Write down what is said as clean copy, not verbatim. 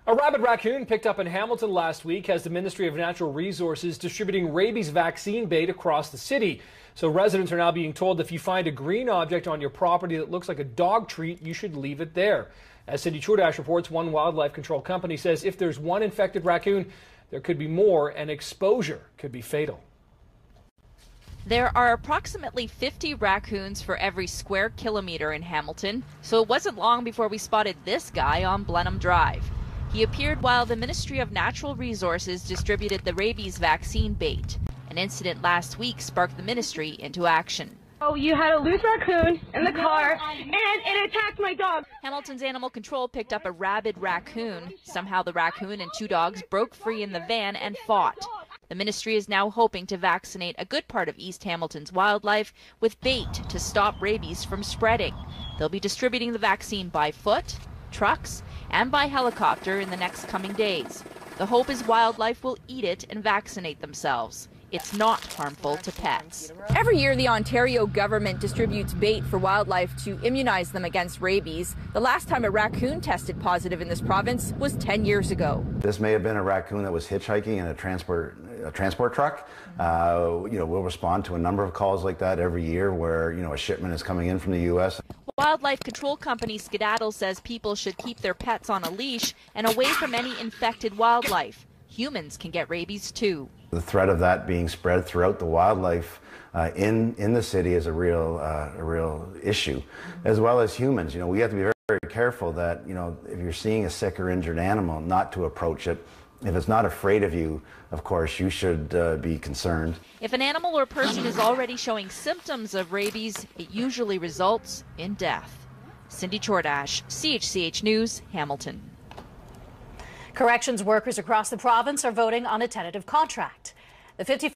A rabid raccoon picked up in Hamilton last week has the Ministry of Natural Resources distributing rabies vaccine bait across the city. So residents are now being told if you find a green object on your property that looks like a dog treat, you should leave it there. As Cindy Chordash reports, one wildlife control company says if there's one infected raccoon, there could be more and exposure could be fatal. There are approximately 50 raccoons for every square kilometer in Hamilton, so it wasn't long before we spotted this guy on Blenheim Drive. He appeared while the Ministry of Natural Resources distributed the rabies vaccine bait. An incident last week sparked the ministry into action. Oh, you had a loose raccoon in the car, and it attacked my dog. Hamilton's Animal Control picked up a rabid raccoon. Somehow the raccoon and two dogs broke free in the van and fought. The ministry is now hoping to vaccinate a good part of East Hamilton's wildlife with bait to stop rabies from spreading. They'll be distributing the vaccine by foot, trucks, and by helicopter in the next coming days. The hope is wildlife will eat it and vaccinate themselves. It's not harmful to pets. Every year, the Ontario government distributes bait for wildlife to immunize them against rabies. The last time a raccoon tested positive in this province was 10 years ago. This may have been a raccoon that was hitchhiking in a transport truck. We'll respond to a number of calls like that every year where, a shipment is coming in from the U.S. Wildlife control company Skedaddle says people should keep their pets on a leash and away from any infected wildlife. Humans can get rabies too. The threat of that being spread throughout the wildlife in the city is a real issue, as well as humans. We have to be very, very careful that, if you're seeing a sick or injured animal, not to approach it. If it's not afraid of you, of course, you should be concerned. If an animal or person is already showing symptoms of rabies, it usually results in death. Cindy Chordash, CHCH News, Hamilton. Corrections workers across the province are voting on a tentative contract. The